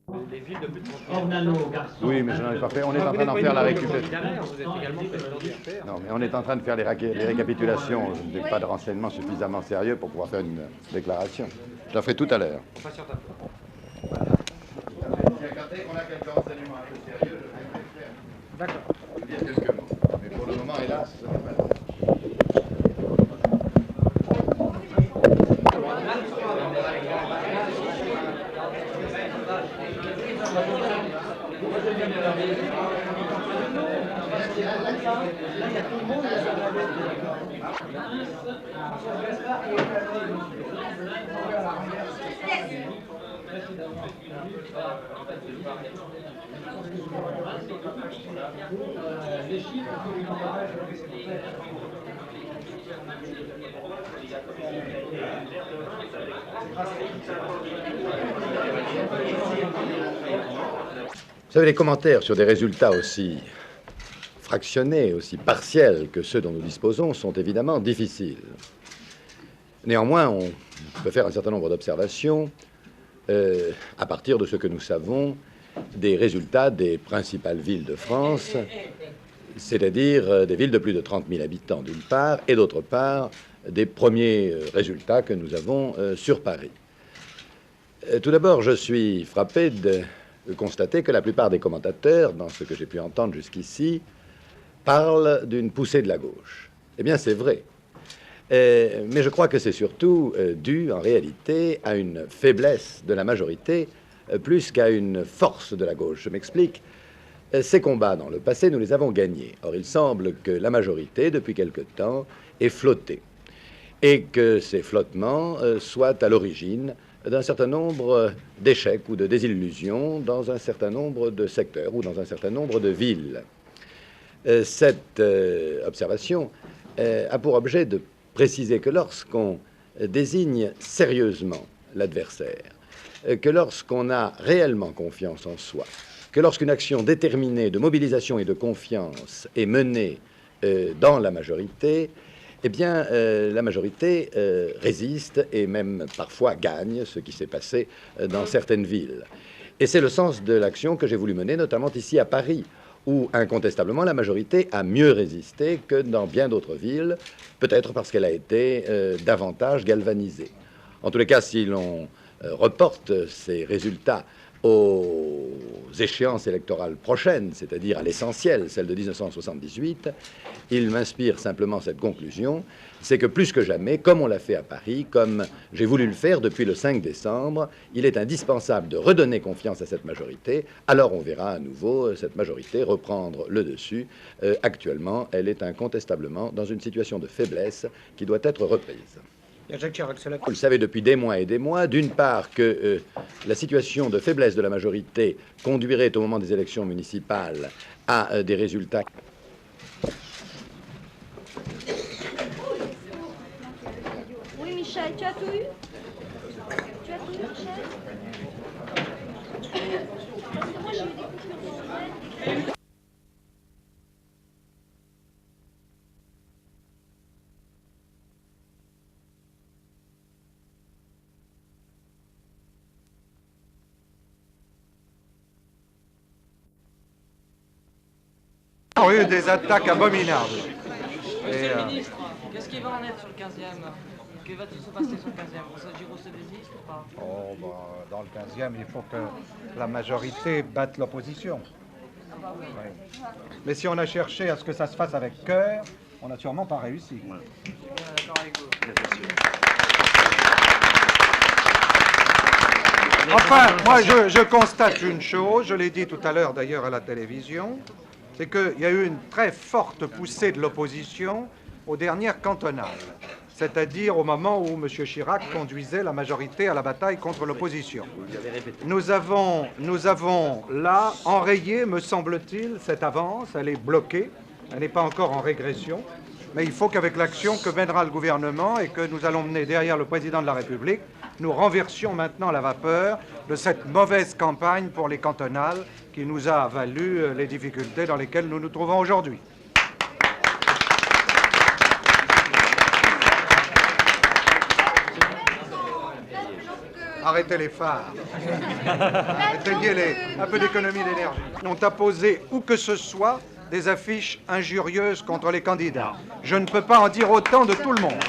Les villes de plus de 30 000 Ornano, habitants. garçon. Oui, mais je n'en ai pas fait. On est en train d'en faire la récupération. Vous êtes également président du RPR. Non, mais on est en train de faire les récapitulations. Je n'ai pas de renseignements suffisamment sérieux pour pouvoir faire une déclaration. Je la ferai tout à l'heure. On patiente un peu. Dès qu'on a quelques renseignements un peu sérieux, je vais les faire. D'accord. Je vais dire quelques mots. Mais pour le moment, hélas, ce n'est pas le cas. Vous savez, les commentaires sur des résultats aussi fractionnés, aussi partiels que ceux dont nous disposons sont évidemment difficiles. Néanmoins, on peut faire un certain nombre d'observations à partir de ce que nous savons des résultats des principales villes de France, c'est-à-dire des villes de plus de 30 000 habitants d'une part, et d'autre part, des premiers résultats que nous avons sur Paris. Tout d'abord, je suis frappé de constater que la plupart des commentateurs, dans ce que j'ai pu entendre jusqu'ici, parlent d'une poussée de la gauche. Eh bien, c'est vrai. Mais je crois que c'est surtout dû, en réalité, à une faiblesse de la majorité, plus qu'à une force de la gauche. Je m'explique. Ces combats, dans le passé, nous les avons gagnés. Or, il semble que la majorité, depuis quelque temps, ait flotté. Et que ces flottements soient à l'origine d'un certain nombre d'échecs ou de désillusions dans un certain nombre de secteurs ou dans un certain nombre de villes. Cette observation a pour objet de préciser que lorsqu'on désigne sérieusement l'adversaire, que lorsqu'on a réellement confiance en soi, que lorsqu'une action déterminée de mobilisation et de confiance est menée dans la majorité, eh bien, la majorité résiste et même parfois gagne, ce qui s'est passé dans certaines villes. Et c'est le sens de l'action que j'ai voulu mener, notamment ici à Paris, où incontestablement la majorité a mieux résisté que dans bien d'autres villes, peut-être parce qu'elle a été davantage galvanisée. En tous les cas, si l'on reporte ces résultats aux échéances électorales prochaines, c'est-à-dire à l'essentiel, celle de 1978, il m'inspire simplement cette conclusion, c'est que plus que jamais, comme on l'a fait à Paris, comme j'ai voulu le faire depuis le 5 décembre, il est indispensable de redonner confiance à cette majorité. Alors on verra à nouveau cette majorité reprendre le dessus. Actuellement, elle est incontestablement dans une situation de faiblesse qui doit être reprise. Vous le savez depuis des mois et des mois, d'une part que la situation de faiblesse de la majorité conduirait au moment des élections municipales à des résultats. Oui, Michel, tu as tout eu? Tu as tout eu, Michel? Parce que moi, j'ai eu des coupures dans le ont eu des attaques abominables. Monsieur le ministre, qu'est-ce qui va en être sur le 15e? Que va-t-il se passer sur le 15e? Giraud se désiste ou pas? Oh, bah, dans le 15e, il faut que la majorité batte l'opposition. Oui. Mais si on a cherché à ce que ça se fasse avec cœur, on n'a sûrement pas réussi. D'accord avec vous. Enfin, moi, je constate une chose, je l'ai dit tout à l'heure d'ailleurs à la télévision, c'est qu'il y a eu une très forte poussée de l'opposition aux dernières cantonales, c'est-à-dire au moment où M. Chirac conduisait la majorité à la bataille contre l'opposition. Nous avons là enrayé, me semble-t-il, cette avance, elle est bloquée, elle n'est pas encore en régression, mais il faut qu'avec l'action que mènera le gouvernement et que nous allons mener derrière le président de la République, nous renversions maintenant la vapeur de cette mauvaise campagne pour les cantonales qui nous a valu les difficultés dans lesquelles nous nous trouvons aujourd'hui. arrêtez les phares. Éteignez-les, un peu d'économie d'énergie. On a posé où que ce soit des affiches injurieuses contre les candidats. Je ne peux pas en dire autant de tout le monde.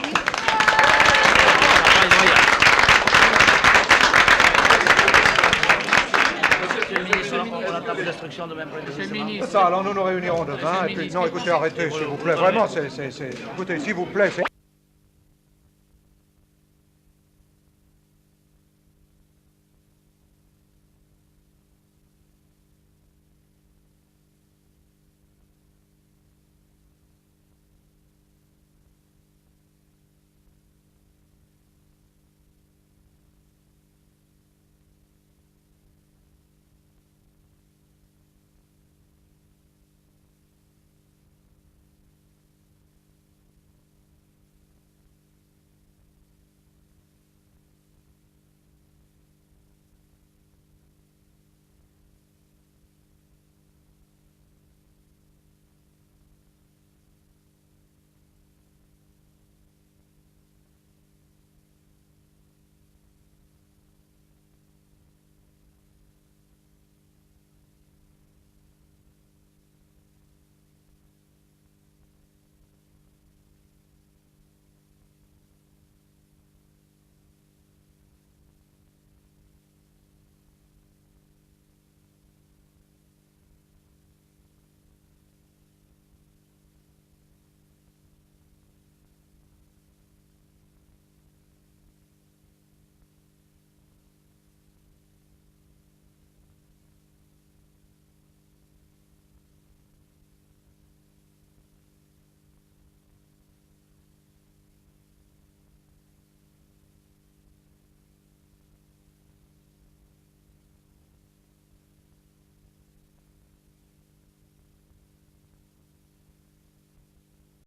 Ça, alors nous nous réunirons demain. Et puis, non, écoutez, arrêtez, s'il vous plaît. Vraiment, écoutez, s'il vous plaît, c'est...